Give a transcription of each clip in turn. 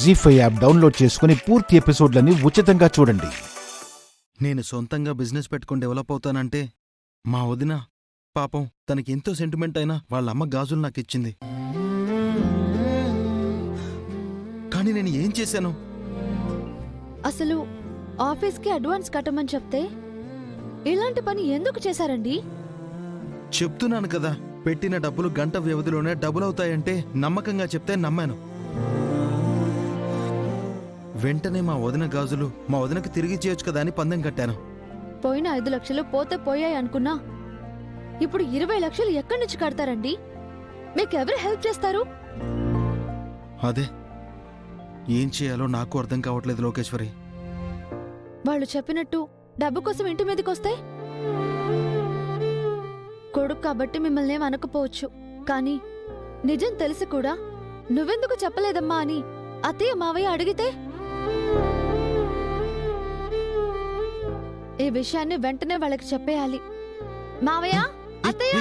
జీ5 app download చేసుకుని పూర్తి ఎపిసోడ్లని ఉచితంగా చూడండి. నేను సొంతంగా బిజినెస్ పెట్టుకుని డెవలప్ అవుతానంటే మా వదిన పాపం తనకి ఎంతో సెంటిమెంట్ అయినా వాళ్ళమ్మ గాజులు నాకిచ్చింది. కానీ నేను ఏం చేశాను? అసలు ఆఫీస్కి అడ్వాన్స్ కట్టమని చెప్తే ఇలాంటి పని ఎందుకు చేశారండి? చెప్తున్నాను కదా, పెట్టిన డబ్బులు గంట వ్యవధిలోనే డబుల్ అవుతాయంటే నమ్మకంగా చెప్తే నమ్మాను. వెంటనే మా వదిన గాజులు మా వదినకి తిరిగి చేయొచ్చు కదా అని పందెం కట్టాను. పోయిన 5 లక్షలు పోతే పోయాయి అనుకున్నా, ఇప్పుడు 20 లక్షలు ఎక్కడి నుంచి కడతారండి? మీకెవరు హెల్ప్ చేస్తారు? అదే ఏం చేయాలో నాకు అర్థం కావట్లేదు లోకేశ్వరి. వాళ్ళు చెప్పినట్టు డబ్బు కోసం ఇంటి మీదకొస్తే కొడుకు కాబట్టి మిమ్మల్ని ఏం అనకపోవచ్చు, కానీ నిజం తెలిసి కూడా నువ్వెందుకు చెప్పలేదమ్మా అని అత్తయ్య మావయ్య అడిగితే ఈ విషయాన్ని వెంటనే వాళ్ళకి చెప్పేయాలి. మావయ్య, అత్తయ్య,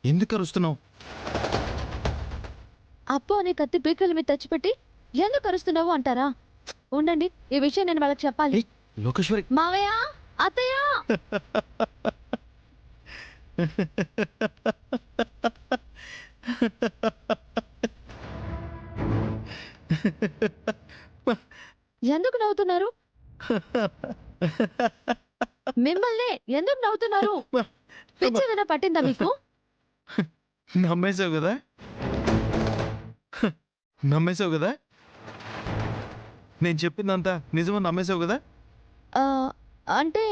ఎందుకు అరుస్తున్నావు? అప్పు అనే కత్తి పీకల మీద తెచ్చిపెట్టి ఎందుకు అరుస్తున్నావు అంటారా? ఉండండి, ఈ విషయం నేను వాళ్ళకి చెప్పాలి. లోకేశ్వరి, మావయ్య, అత్తయ్య. ఎందుకు నవ్వుతున్నారు? మిమ్మల్ని ఎందుకు నవ్వుతున్నారు? పిచ్చేదైనా పట్టిందా మీకు? నమ్మేశావు కదా, నమ్మేశావు కదా, నేను చెప్పిందంతా నిజమని నమ్మేశావు కదా. అంటే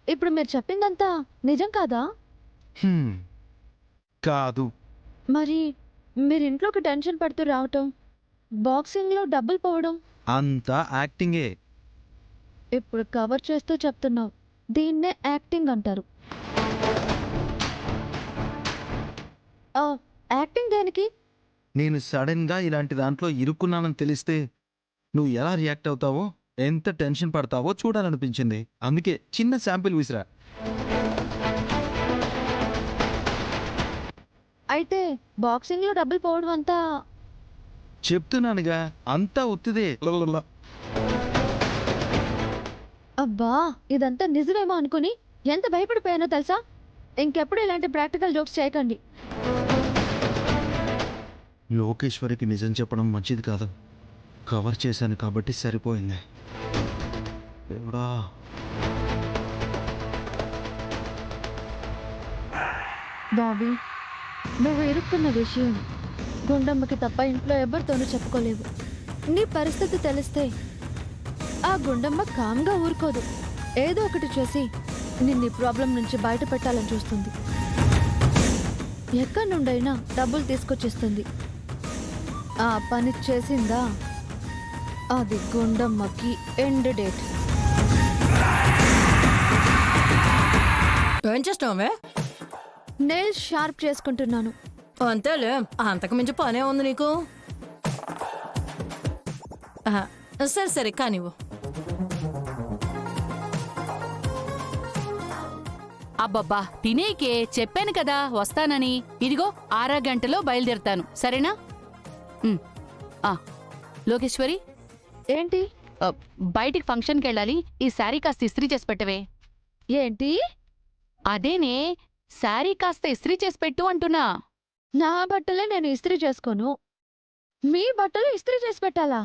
ఇప్పుడు మీరు చెప్పిందంతా నిజం కాదా? కాదు. మరి మీరు ఇంట్లోకి టెన్షన్ పడుతూ రావటం, బాక్సింగ్లో డబ్బులు పోవడం అంతా యాక్టింగే. ఇప్పుడు కవర్ చేస్తూ చెప్తున్నావు. దీన్నే యాక్టింగ్ అంటారు. యాక్టింగ్ దేనికి? నేను సడన్ గా ఇలాంటి దాంట్లో ఇరుక్కున్నానని తెలిస్తే నువ్వు ఎలా రియాక్ట్ అవుతావో, ఎంత టెన్షన్ పడతావో చూడాలనిపించింది. అందుకే చిన్న శాంపిల్ విసిరా. అయితే బాక్సింగ్లో డబ్బులు పోవడం అంతా చెప్తున్నానుగా, అంతా ఉత్తిదే. అబ్బా, ఇదంతా నిజమేమో అనుకుని ఎంత భయపడిపోయానో తెలుసా? ఇంకెప్పుడు ఇలాంటి ప్రాక్టికల్ జోక్స్ చేయకండి. లోకేశ్వరికి నిజం చెప్పడం మంచిది కాదు. కవర్ చేశాను కాబట్టి సరిపోయింది. దేవుడా. బాబీ, నువ్వు ఇరుక్కున్న విషయం గుండమ్మకి తప్ప ఇంట్లో ఎవరితోనూ చెప్పుకోలేవు. నీ పరిస్థితి తెలిస్తే ఆ గుండమ్మ కామ్గా ఊరుకోదు. ఏదో ఒకటి చేసి నిన్ను ప్రాబ్లం నుంచి బయట పెట్టాలని చూస్తుంది. ఎక్కడి నుండైనా డబ్బులు తీసుకొచ్చిస్తుంది. ఆ పని చేసిందా, అది గుండమ్మకి ఎండ్ డేట్. ఏం చేస్తావే? నెయిల్స్ షార్ప్ చేసుకుంటున్నాను. అంతేలే, అంతకు మించి పనే ఉంది నీకు. సరే సరే కానివ్వు. అబ్బబ్బా, తినేకే చెప్పాను కదా వస్తానని. ఇదిగో 6 గంటలో బయలుదేరుతాను, సరేనా? లోకేశ్వరి, ఏంటి? బయటికి ఫంక్షన్కి వెళ్ళాలి. ఈ శారీ కాస్త ఇస్త్రీ చేసి పెట్టవే. ఏంటి? అదేనే, శారీ కాస్త ఇస్త్రీ చేసి పెట్టు అంటున్నా. నా బట్టలే నేను ఇస్త్రీ చేసుకోను, మీ బట్టలు ఇస్త్రీ చేసి పెట్టాలా?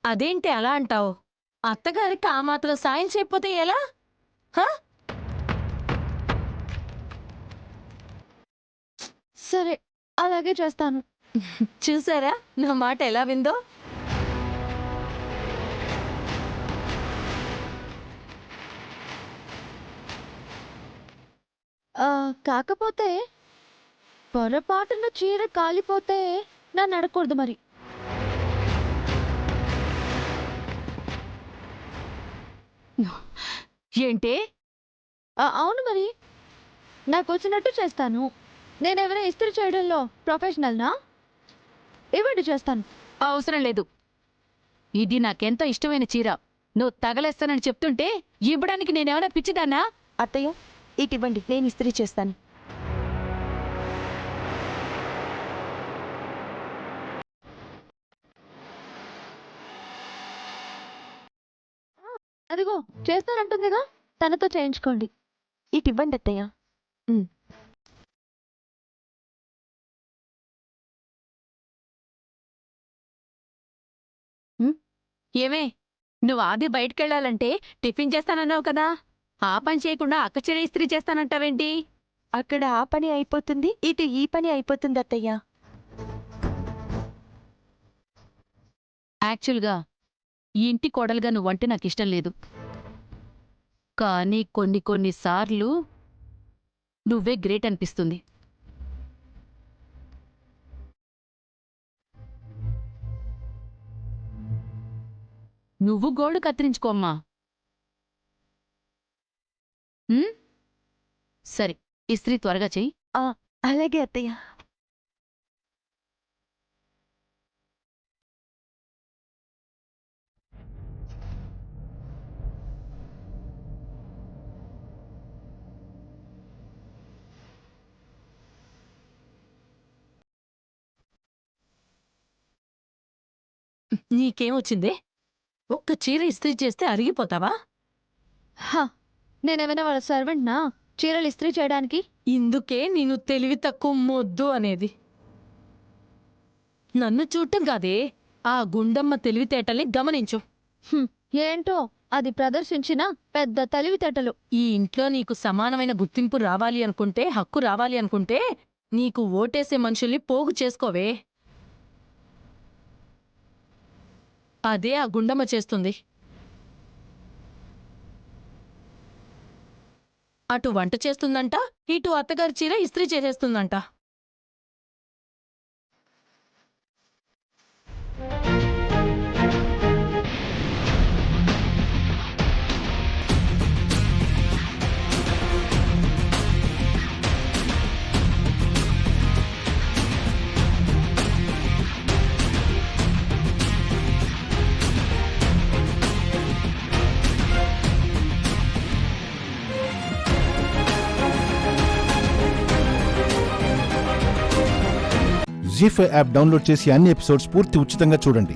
అదేంటి అలా అంటావు? అత్తగారికి ఆ మాత్రం సాయం చేయకపోతే ఎలా? సరే, అలాగే చేస్తాను. చూసారా నా మాట ఎలా విందో? కాకపోతే పొరపాటున చీర కాలిపోతే నన్ను అడగకూడదు మరి. ఏంటే? అవును మరి, నాకు వచ్చినట్టు చేస్తాను. నేనేమైనా ఇస్త్రీ చేయడంలో ప్రొఫెషనల్నా? ఇవ్వండి, చేస్తాను. అవసరం లేదు. ఇది నాకెంతో ఇష్టమైన చీర. నువ్వు తగలేస్తానని చెప్తుంటే ఇవ్వడానికి నేనేమైనా పిచ్చిదాన్నా? అత్తయ్య, ఇటివ్వండి, నేను ఇస్త్రీ చేస్తాను. అదిగో చేస్తానంటుందిగా, తనతో చేయించుకోండి. ఇటు ఇవ్వండి అత్తయ్య. ఏమే, నువ్వు ఆది బయటకెళ్ళాలంటే టిఫిన్ చేస్తానన్నావు కదా, ఆ పని చేయకుండా అక్క చీర ఇస్త్రీ చేస్తానంటావేంటి? అక్కడ ఆ పని అయిపోతుంది, ఇటు ఈ పని అయిపోతుంది అత్తయ్య. యాక్చువల్గా ఈ ఇంటి కోడలుగా నువ్వంటే నాకు ఇష్టం లేదు. కానీ కొన్నిసార్లు నువ్వే గ్రేట్ అనిపిస్తుంది. నువ్వు గోడు కత్తిరించుకోమ్మా. సరే, ఇస్త్రీ త్వరగా చెయ్యి. అలాగే అత్తయ్య. నీకేమొచ్చిందే? ఒక్క చీర ఇస్త్రీ చేస్తే అరిగిపోతావా? హా, నేనేమైనా వాళ్ళ సర్వెంట్నా చీరలు ఇస్త్రీ చేయడానికి? ఇందుకే నేను తెలివి తక్కువ మొద్దు అనేది. నన్ను చూడటం కాదే, ఆ గుండమ్మ తెలివితేటల్ని గమనించు. ఏంటో అది ప్రదర్శించిన పెద్ద తెలివితేటలు. ఈ ఇంట్లో నీకు సమానమైన గుర్తింపు రావాలి అనుకుంటే, హక్కు రావాలి అనుకుంటే, నీకు ఓటేసే మనుషుల్ని పోగు చేసుకోవే. అదే ఆ గుండమ్మ చేస్తుంది. అటు వంట చేస్తుందంట, ఇటు అత్తగారి చీర ఇస్త్రీ చేసేస్తుందంట. జీ5 యాప్ డౌన్లోడ్ చేసి అన్ని ఎపిసోడ్స్ పూర్తి ఉచితంగా చూడండి.